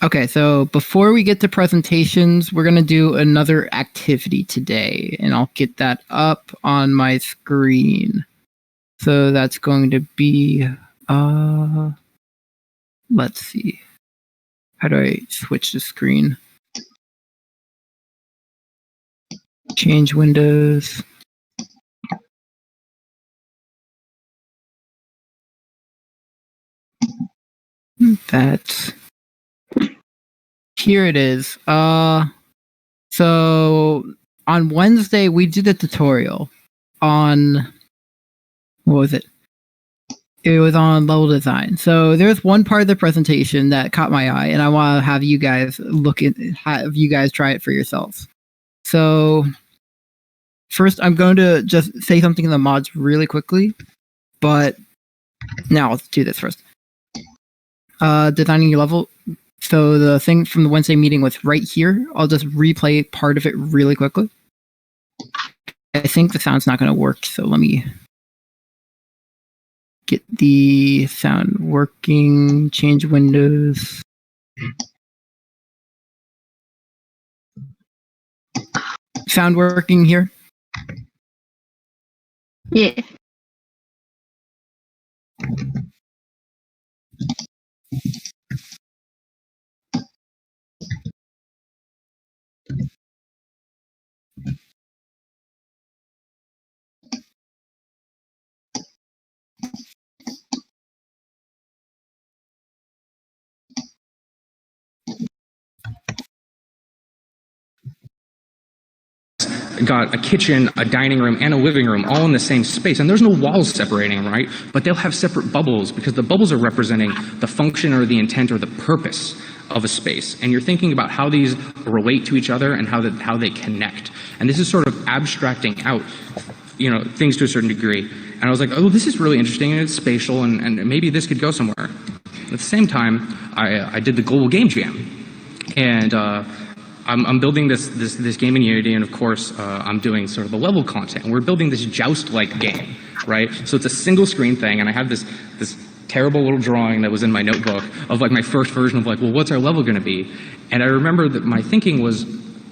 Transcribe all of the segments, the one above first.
Okay, so before we get to presentations, we're going to do another activity today, and I'll get that up on my screen. So that's going to be, let's see. How do I switch the screen? Change windows. That's here it is. So on Wednesday we did a tutorial on what was it? It was on level design. So there's one part of the presentation that caught my eye, and I want to have you guys have you guys try it for yourselves. So first, I'm going to just say something in the mods really quickly, but now let's do this first. Designing your level. So the thing from the Wednesday meeting was right here. I'll just replay part of it really quickly. I think the sound's not going to work, so let me get the sound working, change windows. Sound working here? Yeah. Got a kitchen, a dining room, and a living room all in the same space. And there's no walls separating them, right? But they'll have separate bubbles because the bubbles are representing the function or the intent or the purpose of a space. And you're thinking about how these relate to each other and how they connect. And this is sort of abstracting out, things to a certain degree. And I was like, oh, this is really interesting, and it's spatial, and maybe this could go somewhere. At the same time, I did the Global Game Jam. And I'm building this game in Unity, and of course, I'm doing sort of the level content. And we're building this joust-like game, right? So it's a single screen thing, and I have this terrible little drawing that was in my notebook of like my first version of like, well, what's our level going to be? And I remember that my thinking was,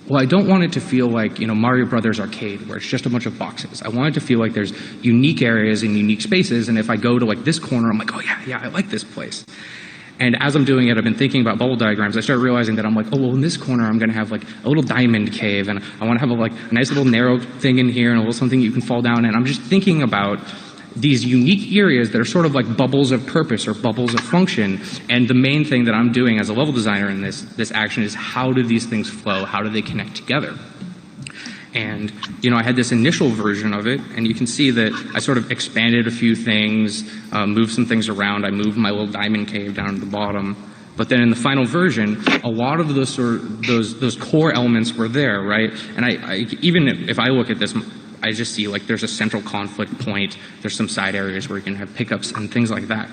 well, I don't want it to feel like, Mario Brothers Arcade, where it's just a bunch of boxes. I want it to feel like there's unique areas and unique spaces, and if I go to like this corner, I'm like, oh yeah, I like this place. And as I'm doing it, I've been thinking about bubble diagrams. I start realizing that I'm like, oh, well, in this corner, I'm going to have like a little diamond cave, and I want to have a nice little narrow thing in here and a little something you can fall down. And I'm just thinking about these unique areas that are sort of like bubbles of purpose or bubbles of function. And the main thing that I'm doing as a level designer in this action is how do these things flow? How do they connect together? And, I had this initial version of it, and you can see that I sort of expanded a few things, moved some things around. I moved my little diamond cave down to the bottom. But then in the final version, a lot of those core elements were there, right? And I even if I look at this, I just see like there's a central conflict point. There's some side areas where you can have pickups and things like that.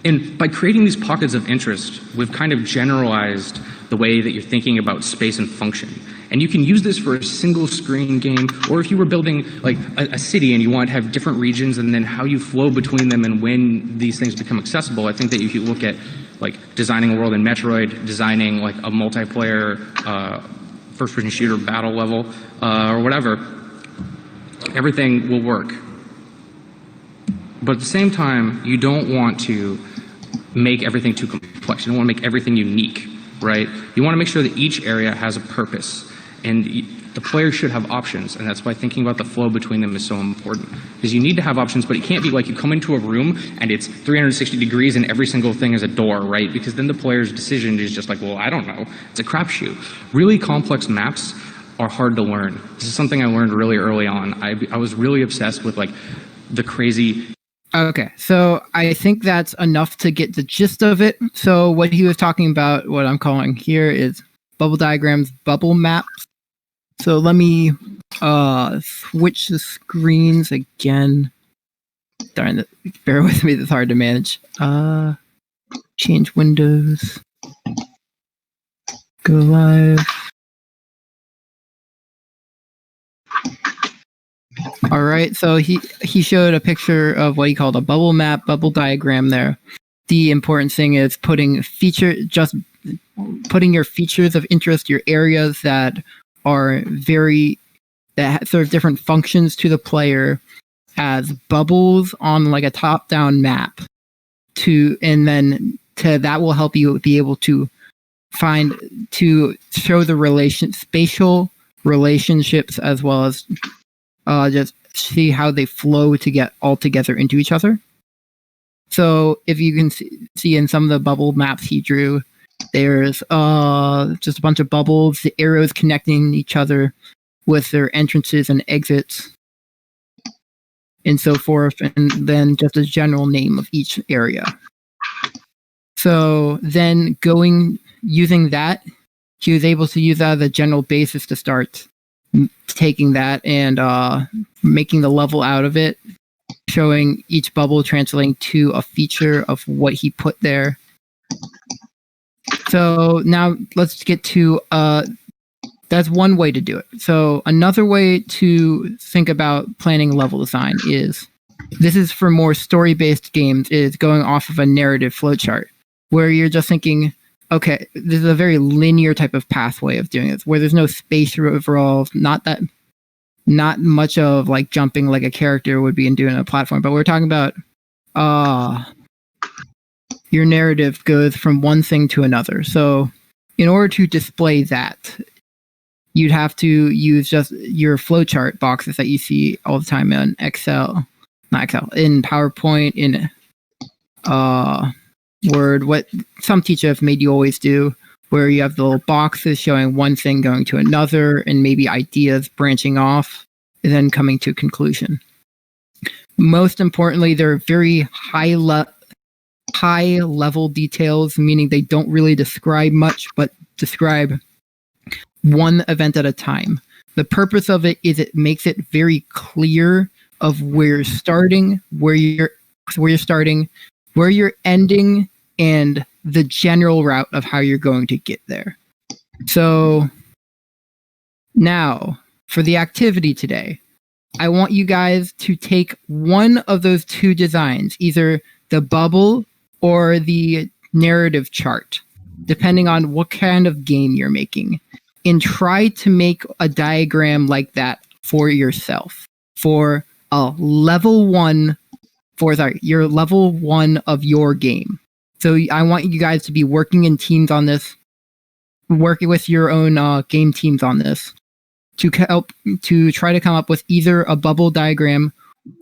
And by creating these pockets of interest, we've kind of generalized the way that you're thinking about space and function. And you can use this for a single screen game, or if you were building like a city and you want to have different regions and then how you flow between them and when these things become accessible. I think that if you look at like designing a world in Metroid, designing like a multiplayer first-person shooter battle level or whatever, everything will work. But at the same time, you don't want to make everything too complex. You don't want to make everything unique, right? You want to make sure that each area has a purpose. And the player should have options, and that's why thinking about the flow between them is so important. Because you need to have options, but it can't be like you come into a room and it's 360 degrees and every single thing is a door, right? Because then the player's decision is just like, well, I don't know. It's a crapshoot. Really complex maps are hard to learn. This is something I learned really early on. I was really obsessed with like the crazy... Okay, so I think that's enough to get the gist of it. So what he was talking about, what I'm calling here is bubble diagrams, bubble maps. So let me switch the screens again. Darn it, bear with me, it's hard to manage. Change windows. Go live. All right, so he showed a picture of what he called a bubble map, bubble diagram there. The important thing is putting putting your features of interest, your areas that serve different functions to the player as bubbles on like a top-down map that will help you be able to show the spatial relationships, as well as just see how they flow to get all together into each other. So if you can see in some of the bubble maps he drew, there's just a bunch of bubbles, the arrows connecting each other with their entrances and exits and so forth, and then just a general name of each area. So then using that, he was able to use that as a general basis to start taking that and making the level out of it, showing each bubble translating to a feature of what he put there. So now let's get to that's one way to do it. So another way to think about planning level design this is for more story-based games, is going off of a narrative flowchart, where you're just thinking, okay, this is a very linear type of pathway of doing this, where there's no space overall, not much of like jumping like a character would be in doing a platform, but we're talking about your narrative goes from one thing to another. So in order to display that, you'd have to use just your flowchart boxes that you see all the time in in PowerPoint, in Word, what some teachers have made you always do, where you have the little boxes showing one thing going to another and maybe ideas branching off and then coming to a conclusion. Most importantly, they're very high level details, meaning they don't really describe much, but describe one event at a time. The purpose of it is it makes it very clear of where you're starting, where you're ending, and the general route of how you're going to get there. So now for the activity today, I want you guys to take one of those two designs, either the bubble or the narrative chart, depending on what kind of game you're making, and try to make a diagram like that for yourself for your level one of your game. So I want you guys to be working in teams on this, working with your own game teams on this, to try to come up with either a bubble diagram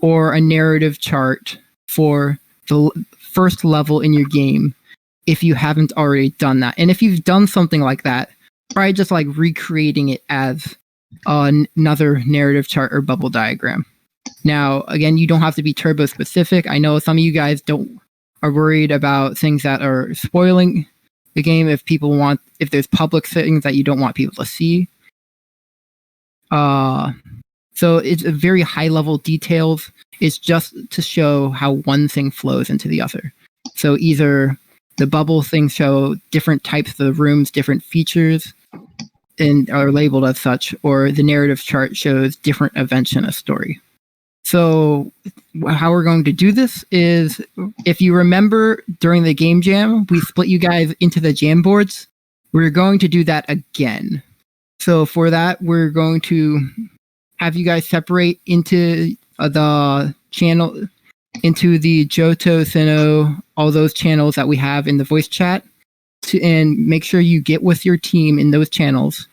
or a narrative chart for the first level in your game, if you haven't already done that. And if you've done something like that, try just like recreating it as another narrative chart or bubble diagram. Now, again, you don't have to be turbo specific. I know some of you guys are worried about things that are spoiling the game if there's public things that you don't want people to see. So it's a very high level details. It's just to show how one thing flows into the other. So either the bubble things show different types of rooms, different features, and are labeled as such, or the narrative chart shows different events in a story. So how we're going to do this is, if you remember during the game jam, we split you guys into the jam boards. We're going to do that again. So for that, we're going to have you guys separate into the channel, into the Johto, Sinnoh, all those channels that we have in the voice chat, and make sure you get with your team in those channels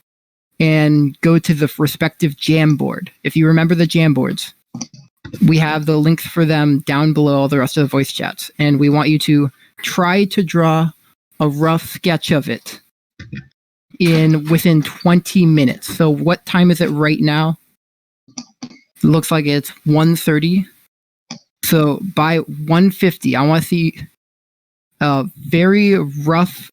and go to the respective jam board. If you remember the jam boards, we have the links for them down below all the rest of the voice chats, and we want you to try to draw a rough sketch of it within 20 minutes. So what time is it right now? It looks like it's 1:30. So by 1:50, I want to see a very rough,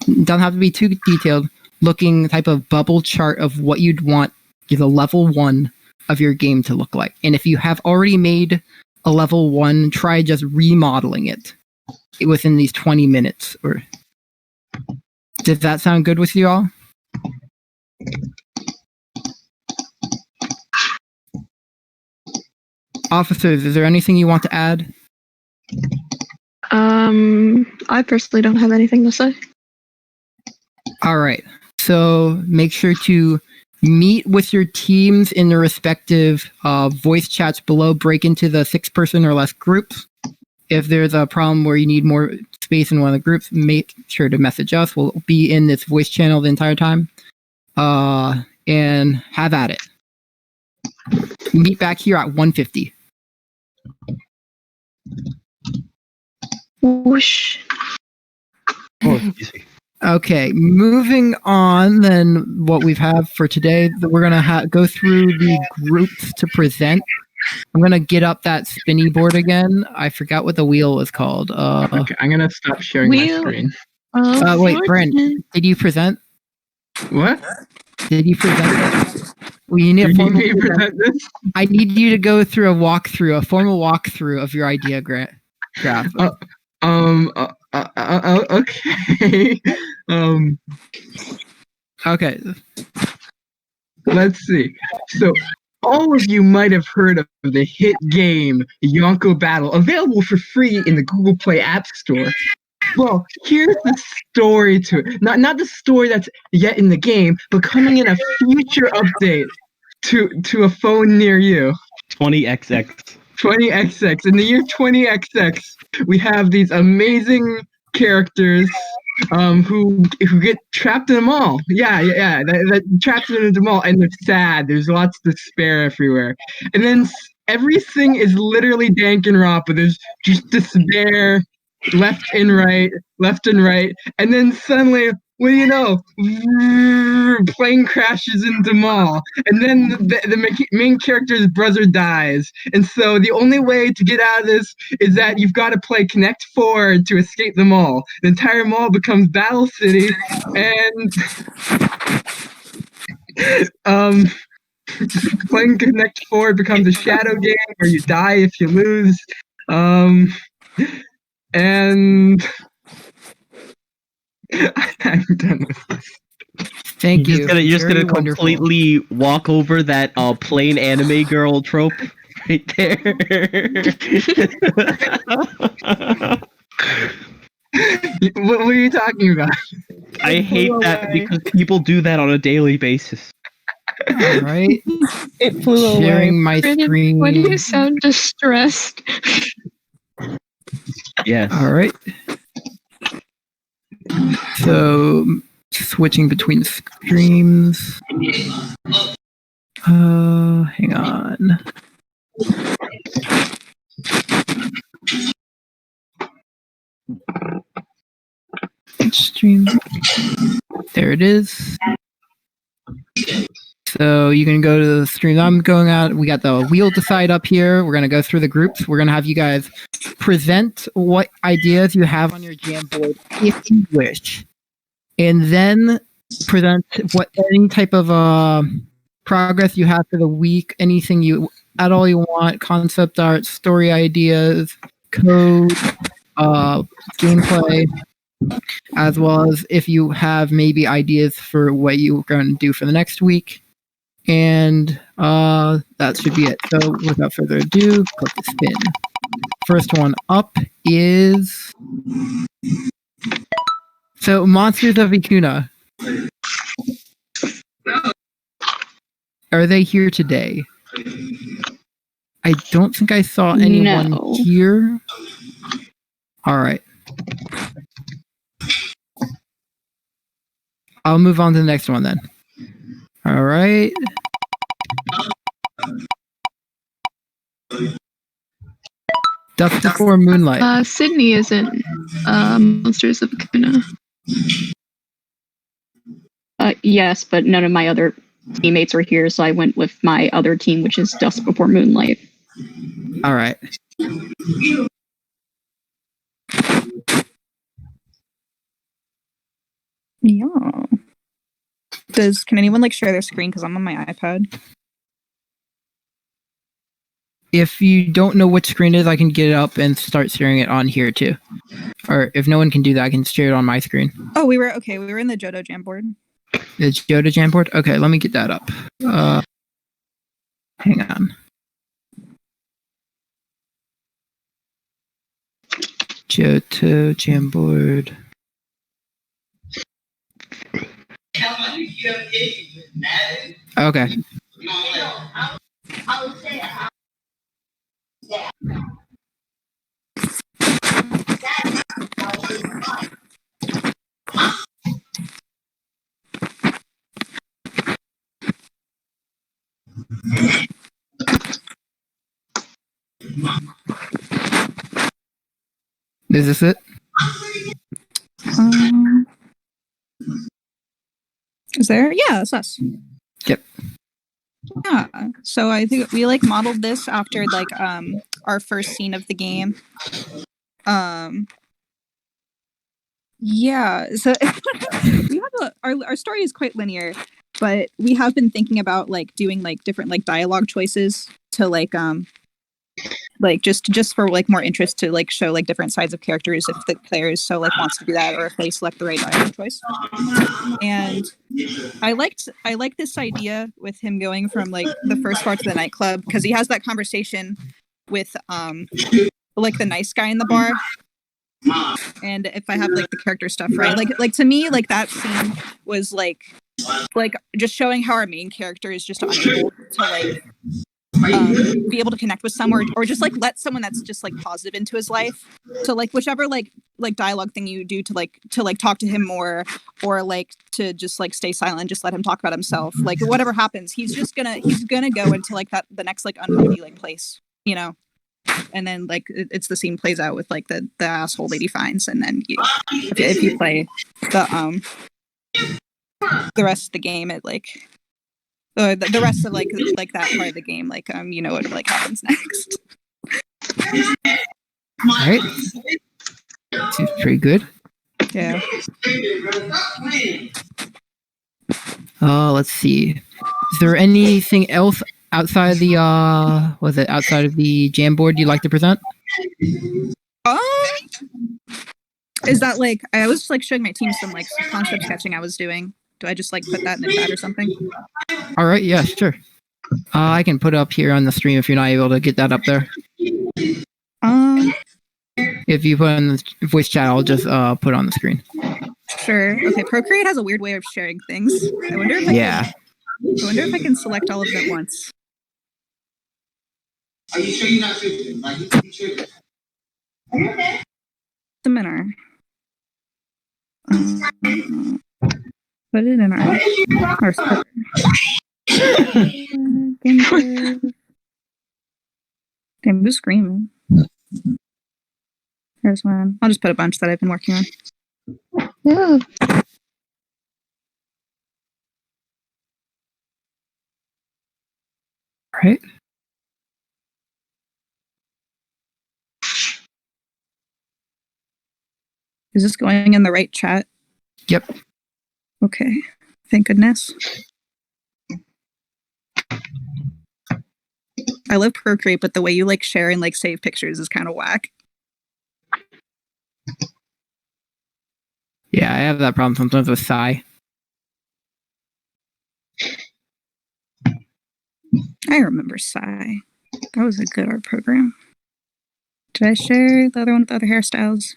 doesn't have to be too detailed, looking type of bubble chart of what you'd want the level 1 of your game to look like. And if you have already made a level 1, try just remodeling it within these 20 minutes. Or does that sound good with you all? Officers, is there anything you want to add? I personally don't have anything to say. All right. So make sure to meet with your teams in the respective voice chats below. Break into the 6-person or less groups. If there's a problem where you need more space in one of the groups, make sure to message us. We'll be in this voice channel the entire time. And have at it. Meet back here at 1:50. Whoosh. Oh, easy. Okay, moving on then what we've had for today, we're going to go through the groups to present. I'm going to get up that spinny board again. I forgot what the wheel was called. Okay, I'm gonna stop sharing my Wheel. screen. Wait, Brent, did you present? What? Did you present? Well, you need You a need formal me to present this? I need you to go through a formal walkthrough of your idea graph. Okay. Okay. Let's see. So, all of you might have heard of the hit game Yonko Battle, available for free in the Google Play App Store. Well, here's the story to it. Not the story that's yet in the game, but coming in a future update to a phone near you. 20XX. 20XX. In the year 20XX, we have these amazing characters who get trapped in a mall. Yeah. That trapped in a mall, and they're sad. There's lots of despair everywhere. And then everything is literally dank and raw, but there's just despair left and right. And then suddenly, what do you know? Plane crashes into mall, and then the main character's brother dies. And so the only way to get out of this is that you've got to play Connect 4 to escape the mall. The entire mall becomes Battle City, and playing Connect 4 becomes a shadow game where you die if you lose. And I'm done with this. Thank you. You're just Very gonna wonderful. completely walk over that plain anime girl trope right there. What are you talking about? I hate that because people do that on a daily basis. All right. It flew away. Sharing my Brandon, screen. why do you sound distressed? Yes. All right. So switching between streams. Hang on. Stream. There it is. So you can go to the stream I'm going at. We got the wheel decide up here. We're going to go through the groups. We're going to have you guys present what ideas you have on your Jamboard if you wish. And then present what any type of progress you have for the week, anything you at all you want, concept art, story ideas, code, gameplay, as well as if you have maybe ideas for what you're going to do for the next week. And that should be it. So without further ado, click the spin. First one up is... So Monsters of Ikuna. Are they here today? I don't think I saw anyone No. here. All right. I'll move on to the next one then. All right. Dust Before Moonlight. Sydney isn't Monsters of Kuna. Yes, but none of my other teammates are here, so I went with my other team, which is Dust Before Moonlight. All right. Yeah. Can anyone share their screen? Because I'm on my iPad. If you don't know what screen it is, I can get it up and start sharing it on here too. Or if no one can do that, I can share it on my screen. Oh, we were in the Johto Jamboard. The Johto Jamboard? Okay, let me get that up. Hang on. Johto Jamboard. Okay. Is this it? Um, is there? Yeah, that's us. Yep. Yeah. So I think we like modeled this after like our first scene of the game. Yeah. So we have our story is quite linear, but we have been thinking about like doing like different like dialogue choices to like just for like more interest to like show like different sides of characters if the players so like wants to do that or if they select the right dialogue choice. And I liked this idea with him going from like the first part to the nightclub because he has that conversation with like the nice guy in the bar. And if I have like the character stuff right, like to me like that scene was like just showing how our main character is just unable to like be able to connect with someone or just like let someone that's just like positive into his life to like whichever like dialogue thing you do to like talk to him more or like to just like stay silent, just let him talk about himself, like whatever happens he's gonna go into like that the next like unhealthy like place, you know. And then like it's the scene plays out with like the asshole lady finds, and then if you play the rest of the game it like or the rest of like that part of the game, like you know what like happens next. All right. Seems pretty good. Yeah. Let's see. Is there anything else outside the outside of the Jamboard you'd like to present? Is that like I was like showing my team some like concept sketching I was doing. Do I just like put that in the chat or something? All right. Yeah. Sure. I can put it up here on the stream if you're not able to get that up there. If you put it in the voice chat, I'll just put it on the screen. Sure. Okay. Procreate has a weird way of sharing things. I wonder if I can select all of them at once. Are you sure you're not tripping? Like, you tripping? Seminar. Put it in our script. Damn, who's screaming? Here's one. I'll just put a bunch that I've been working on. Yeah. Right. Is this going in the right chat? Yep. Okay. Thank goodness. I love Procreate, but the way you like share and like save pictures is kind of whack. Yeah, I have that problem sometimes with Psy. I remember Psy. That was a good art program. Did I share the other one with the other hairstyles?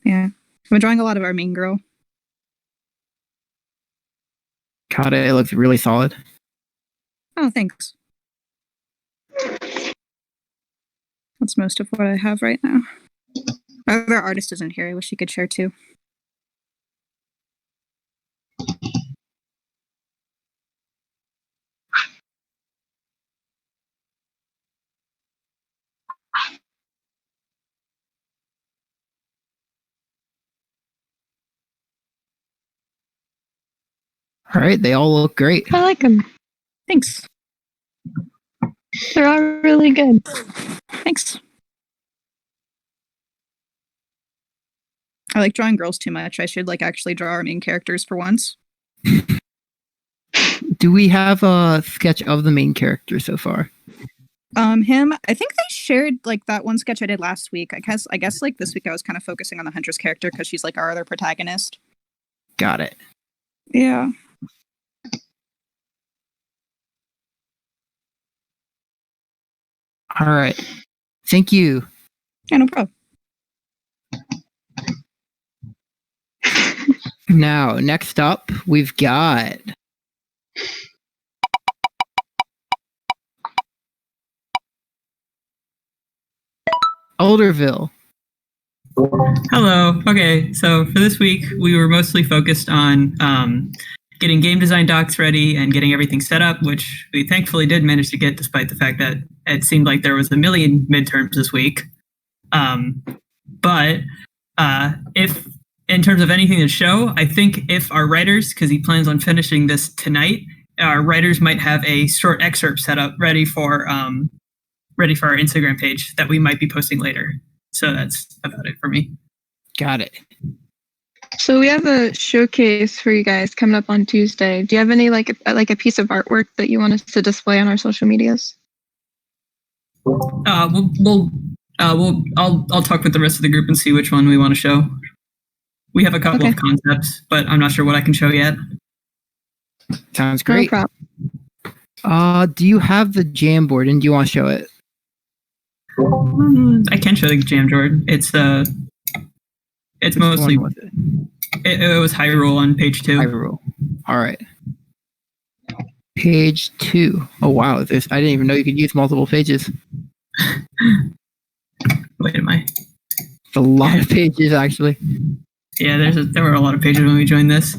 Yeah. I've been drawing a lot of our main girl. God, it looks really solid. Oh, thanks. That's most of what I have right now. Our other artist isn't here. I wish he could share too. All right, they all look great. I like them. Thanks. They're all really good. Thanks. I like drawing girls too much. I should like actually draw our main characters for once. Do we have a sketch of the main character so far? Him. I think they shared like that one sketch I did last week. I guess like this week I was kind of focusing on the Huntress character because she's like our other protagonist. Got it. Yeah. All right. Thank you. Yeah, no problem. Now, next up, we've got Alderville. Hello. Okay, so for this week, we were mostly focused on getting game design docs ready and getting everything set up, which we thankfully did manage to get, despite the fact that it seemed like there was a million midterms this week. But if, in terms of anything to show, I think if our writers, because he plans on finishing this tonight, our writers might have a short excerpt set up ready for our Instagram page that we might be posting later. So that's about it for me. Got it. So we have a showcase for you guys coming up on Tuesday. Do you have any like a piece of artwork that you want us to display on our social medias? I'll talk with the rest of the group and see which one we want to show. We have a couple of concepts, but I'm not sure what I can show yet. Sounds great. No problem. Do you have the Chambord and do you want to show it? I can show the Chambord. It's mostly it was Hyrule on page 2. Hyrule. All right. Page 2. Oh wow, I didn't even know you could use multiple pages. Wait, am I? It's a lot of pages actually. Yeah, there were a lot of pages when we joined this.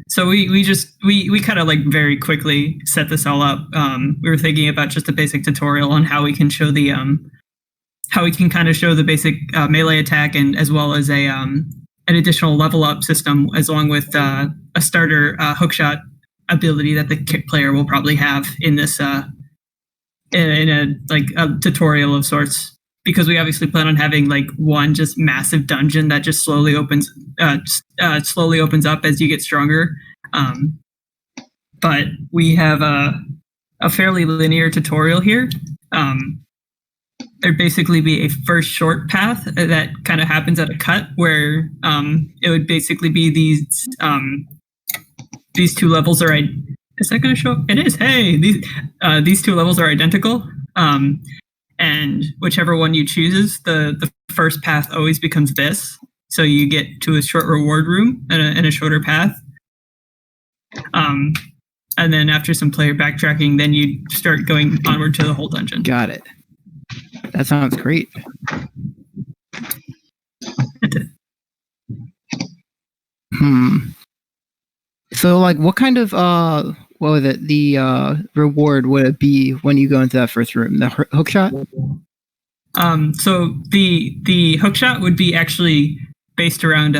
So we kind of like very quickly set this all up. We were thinking about just a basic tutorial on how we can show the basic melee attack, and as well as an additional level up system, along with a starter hookshot ability that the player will probably have in this in a tutorial of sorts. Because we obviously plan on having like one just massive dungeon that just slowly opens up as you get stronger. But we have a fairly linear tutorial here. There'd basically be a first short path that kind of happens at a cut where it would basically be these two levels are. Is that going to show? It is. Hey, these two levels are identical. And whichever one you chooses, the first path always becomes this. So you get to a short reward room and a shorter path. And then after some player backtracking, then you start going onward to the whole dungeon. Got it. That sounds great. So like what kind of what was it? The reward would it be when you go into that first room? The hookshot? So the hookshot would be actually based around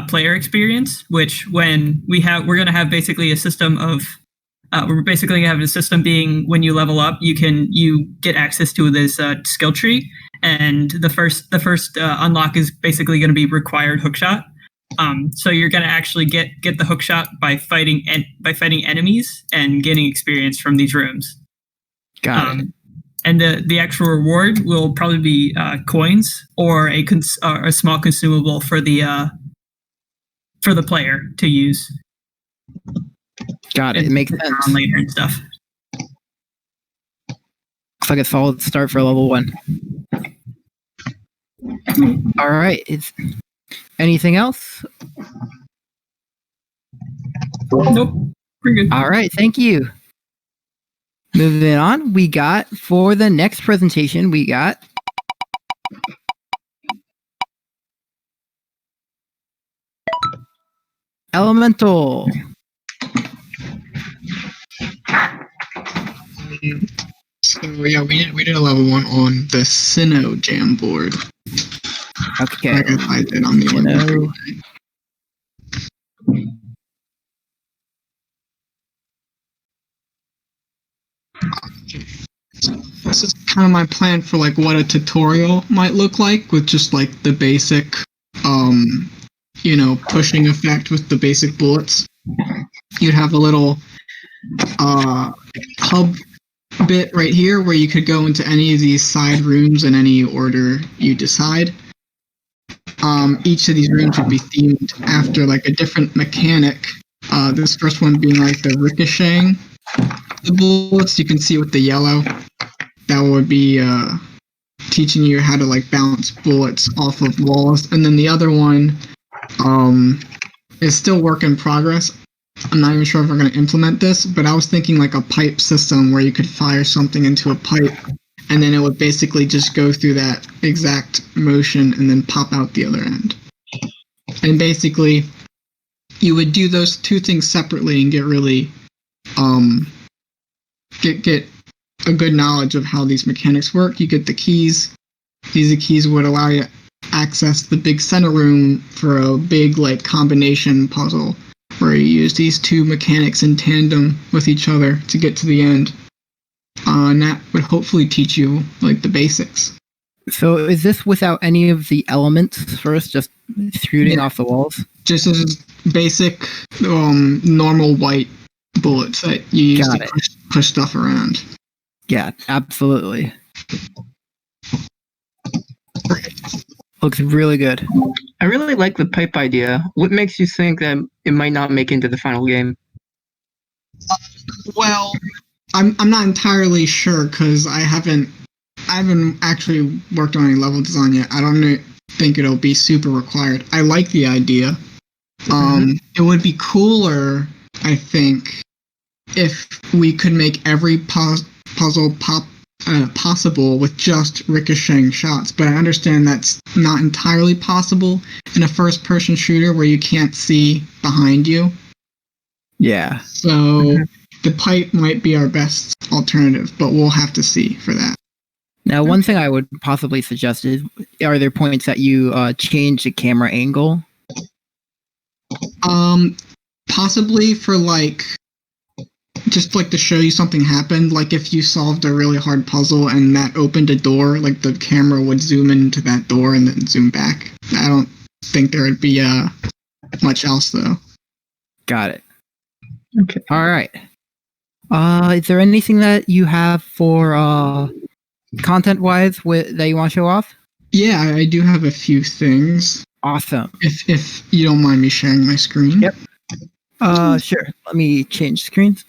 player experience, which we're going to have basically a system of we're basically going to have a system being when you level up, you get access to this skill tree, and the first unlock is basically going to be required hookshot. So you're going to actually get the hookshot by fighting enemies and gaining experience from these rooms. Got it. And the actual reward will probably be coins or a small consumable for the player to use. Got it. It makes sense. Later and stuff. Looks like a solid start for level 1. All right. Anything else? Nope. Pretty good. All right. Thank you. Moving on, we got for the next presentation, we got Elemental. So yeah, we did a level 1 on the Sinnoh Chambord. Okay. I did on the Sinnoh. This is kind of my plan for like what a tutorial might look like, with just like the basic pushing effect with the basic bullets. You'd have a little hub bit right here where you could go into any of these side rooms in any order you decide. Each of these rooms would be themed after like a different mechanic. This first one being like the ricocheting the bullets. You can see with the yellow, that would be teaching you how to like bounce bullets off of walls. And then the other one is still work in progress. I'm not even sure if we're going to implement this, but I was thinking like a pipe system where you could fire something into a pipe and then it would basically just go through that exact motion and then pop out the other end. And basically, you would do those two things separately and get really get a good knowledge of how these mechanics work. You get the keys. These keys would allow you to access the big center room for a big like combination puzzle where you use these two mechanics in tandem with each other to get to the end. And that would hopefully teach you like the basics. So is this without any of the elements first, just shooting off the walls? Just as basic, normal white bullets that you use to push stuff around. Yeah, absolutely. Looks really good. I really like the pipe idea. What makes you think that it might not make into the final game? Well, I'm not entirely sure because I haven't actually worked on any level design yet. I don't think it'll be super required. I like the idea. It would be cooler, I think, if we could make every puzzle possible with just ricocheting shots, but I understand that's not entirely possible in a first-person shooter where you can't see behind you. Yeah. So the pipe might be our best alternative, but we'll have to see for that. Now, one thing I would possibly suggest is, are there points that you change the camera angle? Possibly for like, just like to show you something happened. Like if you solved a really hard puzzle and that opened a door, like the camera would zoom into that door and then zoom back. I don't think there would be much else though. Got it. Okay. All right. Is there anything that you have for content-wise that you want to show off? Yeah, I do have a few things. Awesome. If you don't mind me sharing my screen. Yep. Sure. Let me change screens.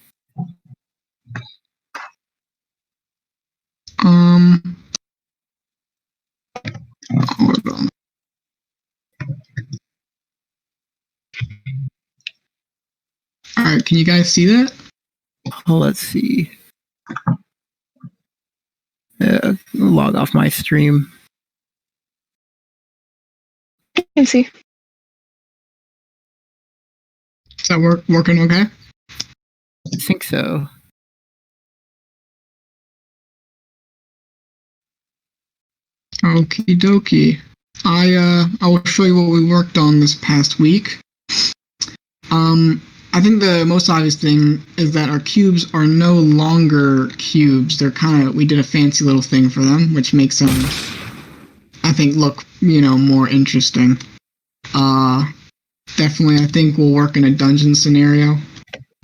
Hold on. All right, can you guys see that? Oh, let's see. Log off my stream. I can see. Is that working okay? I think so. Okie dokie. I will show you what we worked on this past week. I think the most obvious thing is that our cubes are no longer cubes. They're we did a fancy little thing for them, which makes them, I think, look, more interesting. Definitely, I think we'll work in a dungeon scenario.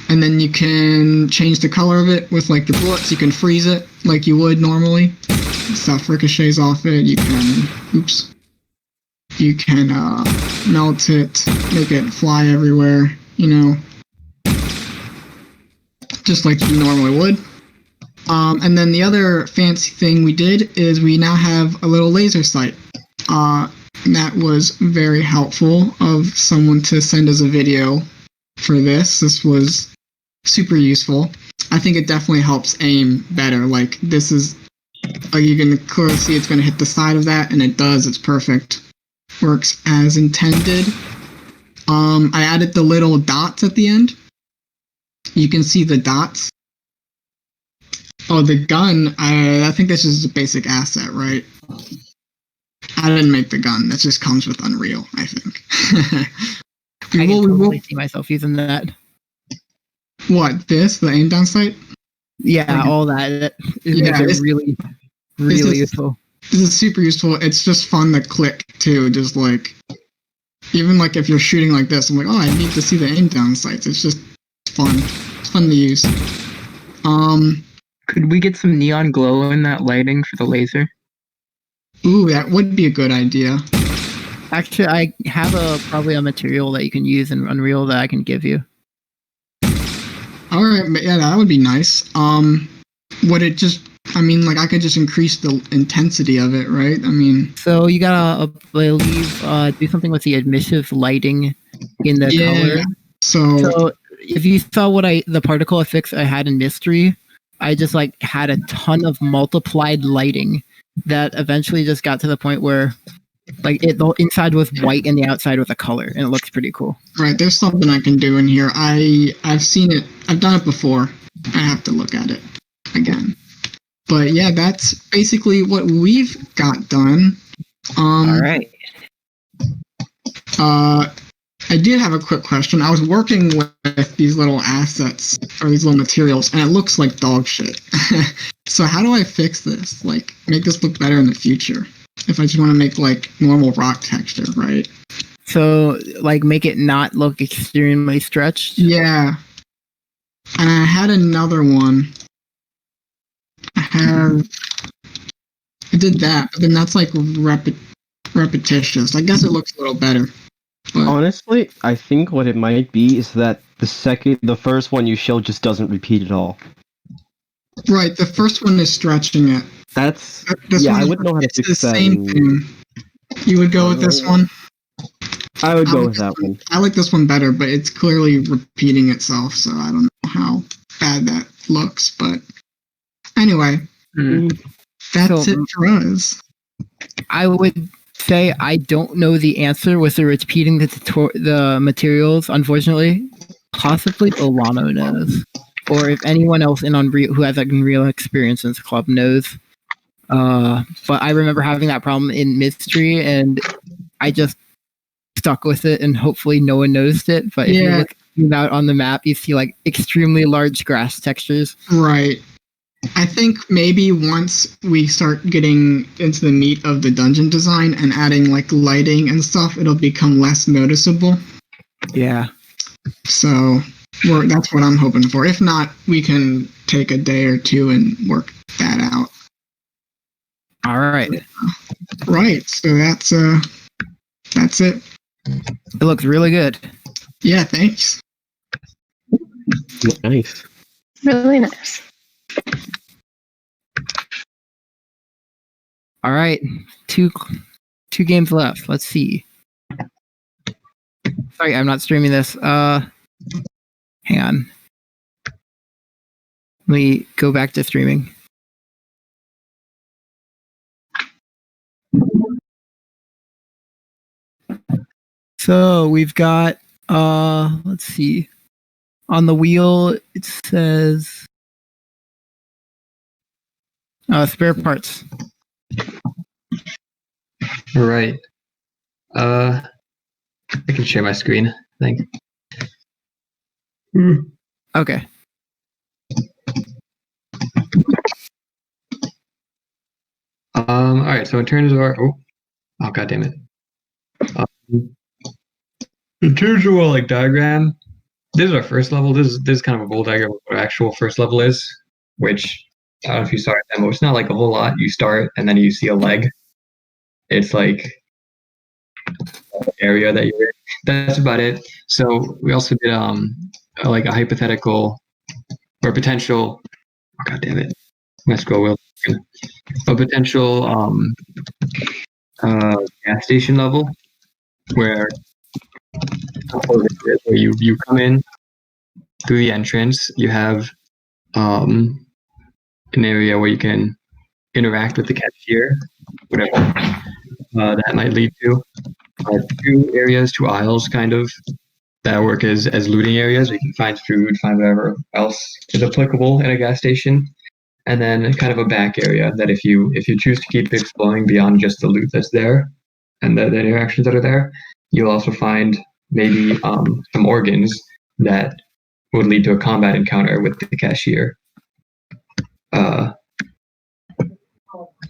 And then you can change the color of it with like the bullets. You can freeze it like you would normally. Stuff ricochets off it. You can melt it, make it fly everywhere, just like you normally would. And then the other fancy thing we did is we now have a little laser sight. That was very helpful of someone to send us a video for this. This was super useful. I think it definitely helps aim better. Like this is, like you can clearly see it's going to hit the side of that, and it does. It's perfect. Works as intended. I added the little dots at the end. You can see the dots. Oh, the gun. I think this is a basic asset, right? I didn't make the gun. That just comes with Unreal, I think. I can totally see myself using that. What, this? The aim down sight? Yeah, all that. It's really, really useful. This is super useful. It's just fun to click, too. Just like, even like if you're shooting like this, I'm like, oh, I need to see the aim down sights. It's just fun. It's fun to use. Could we get some neon glow in that lighting for the laser? Ooh, that would be a good idea. Actually, I have probably a material that you can use in Unreal that I can give you. All right, yeah, that would be nice. Would it just? I mean, like I could just increase the intensity of it, right? I mean, so you gotta, do something with the emissive lighting in the color. So if you saw the particle effects I had in Mystery, I just like had a ton of multiplied lighting that eventually just got to the point where like the inside was white and the outside was a color, and it looks pretty cool. Right, there's something I can do in here. I've seen it. I've done it before. I have to look at it again. But yeah, that's basically what we've got done. All right. I did have a quick question. I was working with these little assets or these little materials, and it looks like dog shit. So how do I fix this? Like, make this look better in the future? If I just want to make like normal rock texture, right? So, like, make it not look extremely stretched. Yeah. And I had another one. I did that, but then that's like repetitious. I guess it looks a little better. But Honestly, I think what it might be is that the first one you show just doesn't repeat at all. right, the first one is stretching it. That's This yeah. one I is- wouldn't know how to it's the fix that. same thing. You would go with this one? I would I go like with that one. I like this one better, but it's clearly repeating itself, so I don't know how bad that looks. But anyway, that's So- it for us. I would say I don't know the answer with the repeating the materials. Unfortunately, possibly Olano knows, or if anyone else in Unreal who has like Unreal experience in this club knows. But I remember having that problem in Mystery, and I just stuck with it, and hopefully no one noticed it. But if you Yeah. look out on the map, you see like extremely large grass textures. Right. I think maybe once we start getting into the meat of the dungeon design and adding like lighting and stuff, it'll become less noticeable. Yeah. So that's what I'm hoping for. If not, we can take a day or two and work that out. All right. Right. So that's it. It looks really good. Yeah, thanks. Nice. Really nice. All right. Two games left. Let's see. Sorry, I'm not streaming this. Hang on. Let me go back to streaming. So we've got let's see. On the wheel it says spare parts. Right. I can share my screen, I think. Okay. All right. So in terms of our god damn it. In terms of our like diagram, this is our first level. This is kind of a bold diagram of what our actual first level is, which I don't know if you saw it demo. It's not like a whole lot. You start and then you see a leg. It's like area that you're in. That's about it. So we also did like a hypothetical or potential. Oh, god damn it! Let's go. Will a potential gas station level where you come in through the entrance. You have an area where you can interact with the cashier, whatever that might lead to. Two areas, two aisles, kind of, that work as looting areas. Where you can find food, find whatever else is applicable in a gas station, and then kind of a back area that if you choose to keep exploring beyond just the loot that's there and the interactions that are there, you'll also find maybe some organs that would lead to a combat encounter with the cashier.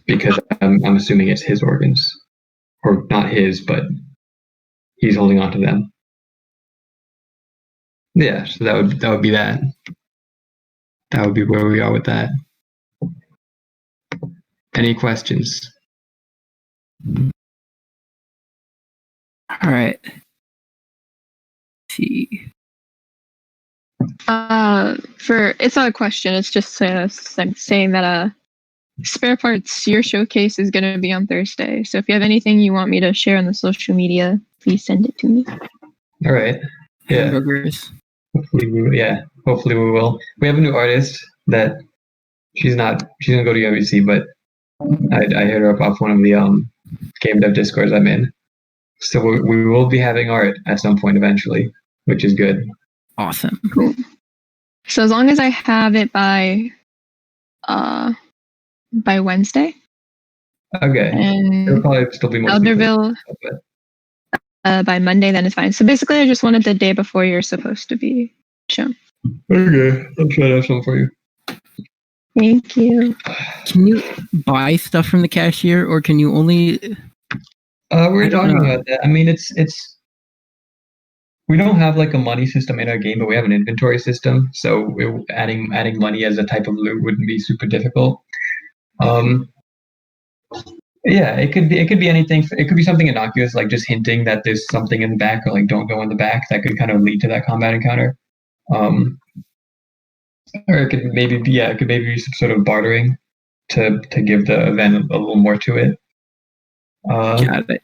Because I'm assuming it's his organs, or not his, but he's holding on to them. Yeah, so that would be that. That would be where we are with that. Any questions? All right. Let's see. It's not a question. It's just saying that spare parts, your showcase is going to be on Thursday. So if you have anything you want me to share on the social media, please send it to me. All right. Yeah. Hamburgers. hopefully we will. We have a new artist that she's gonna go to UMBC, but I hit her up off one of the game dev discords I'm in. So we will be having art at some point eventually, which is good. Awesome. Cool. So as long as I have it by Wednesday. Okay. And it'll probably still be more Alderville by Monday, then it's fine. So basically, I just wanted the day before you're supposed to be shown. Okay, I'll try to have some for you. Thank you. Can you buy stuff from the cashier, or can you only? We're talking about that. I mean, it's we don't have like a money system in our game, but we have an inventory system. So adding money as a type of loot wouldn't be super difficult. Yeah, it could be anything. It could be something innocuous, like just hinting that there's something in the back, or like don't go in the back. That could kind of lead to that combat encounter. Or it could maybe be some sort of bartering to give the event a little more to it. Got it.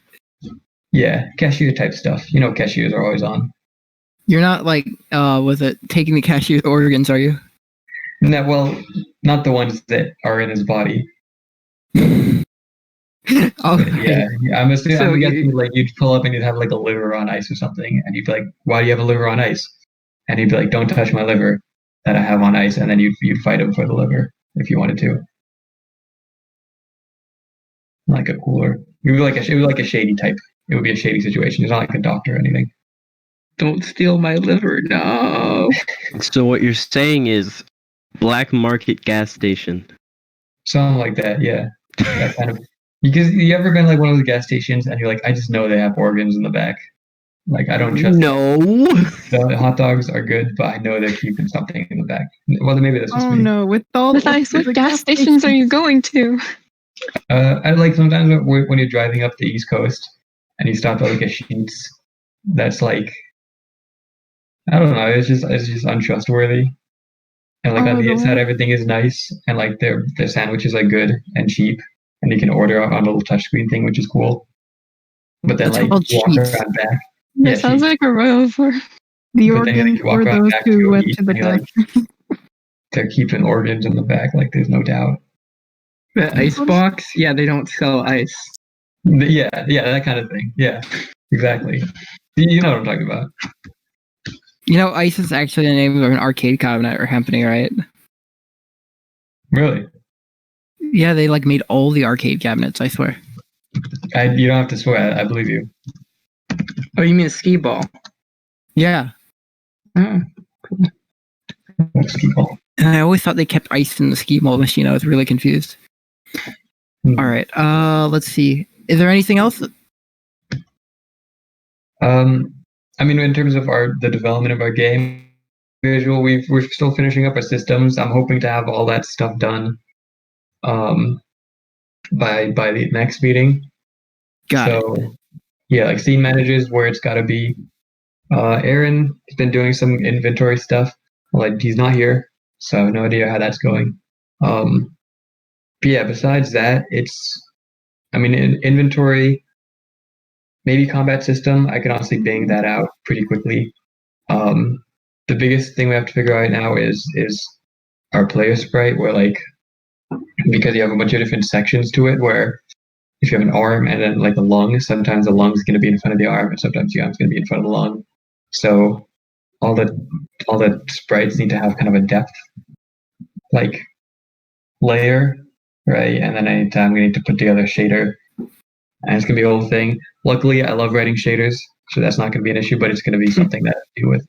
Yeah, cashier type stuff. You know, cashiers are always on. You're not like was it taking the cashier's organs, are you? No, well, not the ones that are in his body. Okay. Yeah, I'm guessing like you'd pull up and you'd have like a liver on ice or something, and you'd be like, "Why do you have a liver on ice?" And he'd be like, "Don't touch my liver that I have on ice," and then you'd fight him for the liver if you wanted to. Like a cooler. It would be like a shady type. It would be a shady situation. It's not like a doctor or anything. Don't steal my liver, no. So what you're saying is black market gas station. Something like that, yeah. That kind of. Because you ever been like one of those gas stations and you're like, I just know they have organs in the back. Like I don't trust. No. The hot dogs are good, but I know they're keeping something in the back. Well, then maybe that's just me. No! With all Besides, what gas stations are you going to? I like sometimes when you're driving up the East Coast and you stop at like a Sheetz, that's like, I don't know, it's just untrustworthy. And like on the inside, everything is nice, and like their sandwiches are good and cheap, and you can order on a little touchscreen thing, which is cool. But then like walk around back. That sounds like a royal for the organs for those who went to the back. They're keeping organs in the back, like there's no doubt. The ice box? Yeah, they don't sell ice. Yeah, that kind of thing. Yeah, exactly. You know what I'm talking about. You know, ice is actually the name of an arcade cabinet or company, right? Really? Yeah, they like made all the arcade cabinets, I swear. You don't have to swear, I believe you. Oh, you mean a skee ball? Yeah. Oh, cool. Skee ball. And I always thought they kept ice in the skee ball machine. I was really confused. All right. Let's see. Is there anything else? I mean, in terms of the development of our game visual, we're still finishing up our systems. I'm hoping to have all that stuff done by the next meeting. Got it. Yeah, like scene managers where it's got to be. Aaron has been doing some inventory stuff. Like he's not here, so I have no idea how that's going. But yeah, besides that, inventory. Maybe combat system, I can honestly bang that out pretty quickly. The biggest thing we have to figure out right now is our player sprite, where like, because you have a bunch of different sections to it, where if you have an arm and then like a lung, sometimes the lung is going to be in front of the arm, and sometimes the arm is going to be in front of the lung. So all the sprites need to have kind of a depth like layer, right? And then anytime we need to put together a shader. And it's going to be a whole thing. Luckily, I love writing shaders, so that's not going to be an issue, but it's going to be something that I deal with.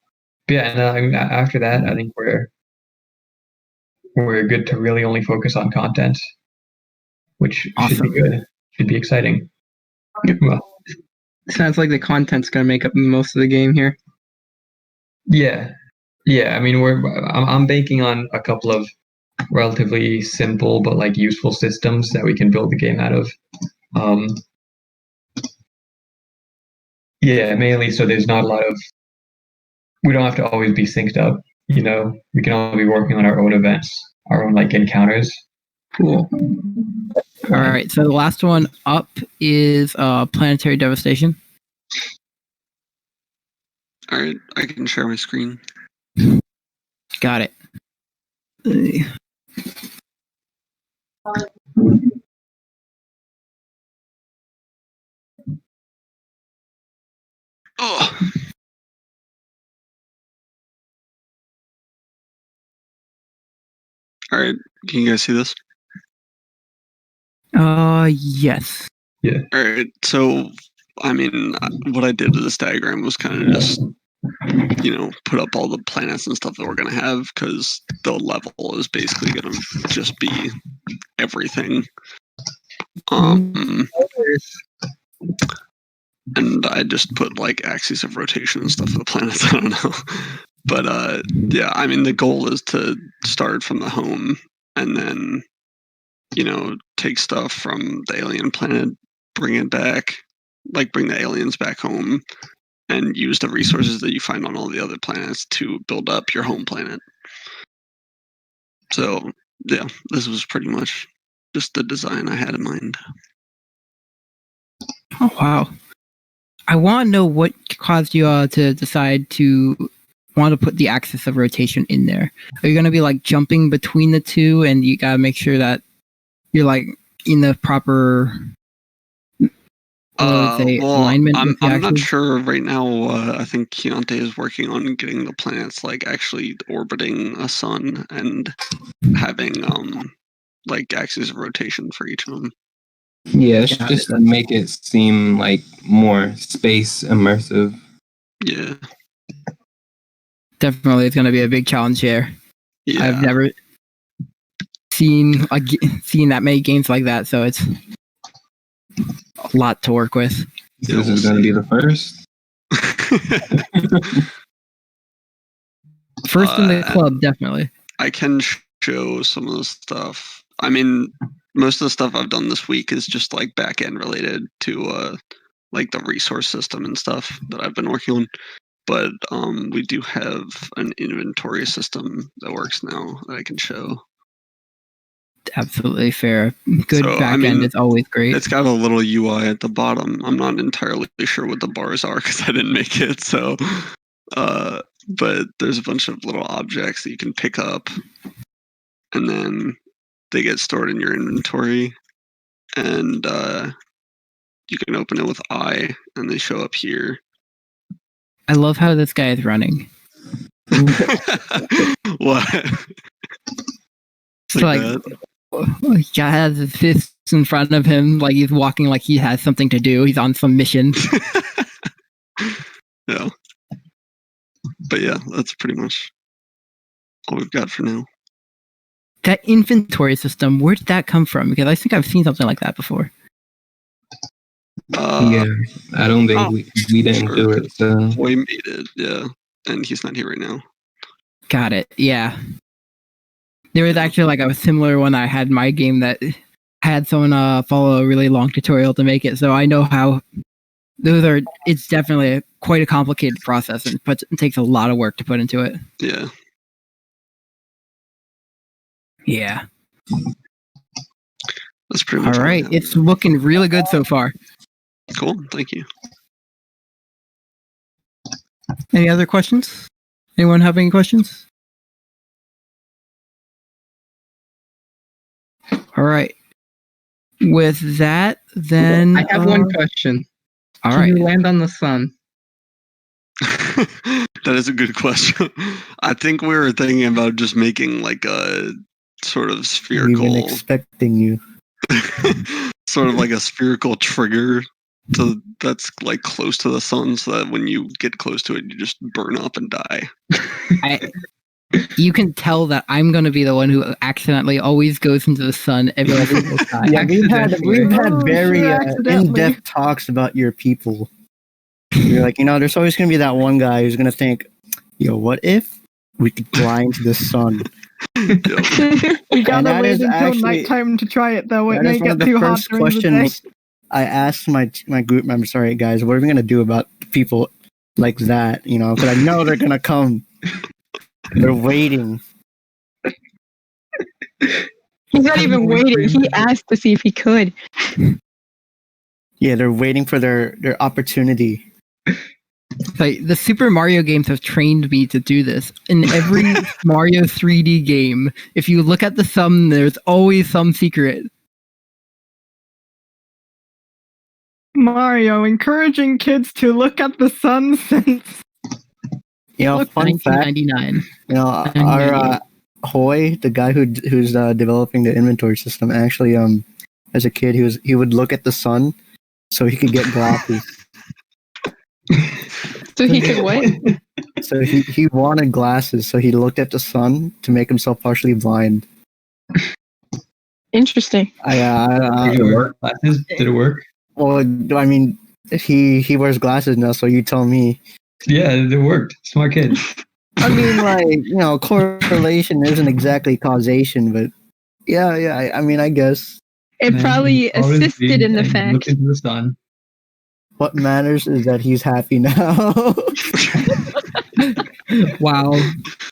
But yeah, and I mean, after that, I think we're good to really only focus on content, which should be good. Should be exciting. Well, sounds like the content's going to make up most of the game here. Yeah. I mean, I'm banking on a couple of relatively simple but like useful systems that we can build the game out of. Yeah, mainly so there's not a lot of. We don't have to always be synced up. You know, we can all be working on our own events, our own like encounters. Cool. All right, so the last one up is Planetary Devastation. All right, I can share my screen. Got it. Oh. All right, can you guys see this? Yes. Yeah. All right, so I mean, what I did to this diagram was kind of just, put up all the planets and stuff that we're gonna have, because the level is basically gonna just be everything. And I just put like axes of rotation and stuff for the planets. I don't know, but yeah, I mean, the goal is to start from the home and then, take stuff from the alien planet, bring it back, like bring the aliens back home, and use the resources that you find on all the other planets to build up your home planet. So yeah, this was pretty much just the design I had in mind. Oh wow! I want to know what caused you to decide to want to put the axis of rotation in there. Are you going to be like jumping between the two, and you got to make sure that you're like in the proper alignment? I'm not sure right now. I think Keontae is working on getting the planets like actually orbiting a sun and having like axes of rotation for each of them. Yeah, it's just to make it seem like more space immersive. Yeah. Definitely, it's going to be a big challenge here. Yeah. I've never seen that many games like that, so it's a lot to work with. This is going to be the first. First in the club, definitely. I can show some of the stuff. I mean, most of the stuff I've done this week is just like back end related to like the resource system and stuff that I've been working on. But we do have an inventory system that works now that I can show. Absolutely fair. Good back end is always great. It's got a little UI at the bottom. I'm not entirely sure what the bars are because I didn't make it. So, but there's a bunch of little objects that you can pick up, and then they get stored in your inventory, and you can open it with I, and they show up here. I love how this guy is running. What? It's like he has his fists in front of him, like he's walking like he has something to do. He's on some mission. Yeah. But yeah, that's pretty much all we've got for now. That inventory system, where did that come from? Because I think I've seen something like that before. Yeah, I don't think we didn't do it. So. We made it, yeah. And he's not here right now. Got it, yeah. There was actually like a similar one I had in my game that had someone follow a really long tutorial to make it, so I know how it's definitely quite a complicated process and it takes a lot of work to put into it. Yeah. Yeah. That's pretty much all right. It's looking really good so far. Cool. Thank you. Any other questions? Anyone have any questions? All right. With that, then I have one question. All Can right. you land on the sun? That is a good question. I think we were thinking about just making like a sort of spherical. We've been expecting you. Sort of like a spherical trigger that's like close to the sun, so that when you get close to it, you just burn up and die. You can tell that I'm going to be the one who accidentally always goes into the sun every single time. Yeah, we've had very in-depth talks about your people. You're like, there's always going to be that one guy who's going to think, what if we could fly into the sun? We gotta wait until nighttime to try it, though. It may get too hot during the day. I asked my group members, all right, guys, what are we going to do about people like that? Because I know they're going to come. They're waiting. He's not even waiting. He asked to see if he could. Yeah, they're waiting for their opportunity. Like the Super Mario games have trained me to do this. In every Mario 3D game, if you look at the sun, there's always some secret. Mario encouraging kids to look at the sun since fun fact. 1999. Our Hoy, the guy who's developing the inventory system, actually as a kid he would look at the sun so he could get glasses. So he could what? So he wanted glasses, so he looked at the sun to make himself partially blind. Interesting. Did it work? Glasses? Did it work? Well, I mean, he wears glasses now, so you tell me. Yeah, it worked. Smart kid. I mean, correlation isn't exactly causation, but yeah. I mean, I guess it probably assisted in the fact. Look into the sun. What matters is that he's happy now. Wow.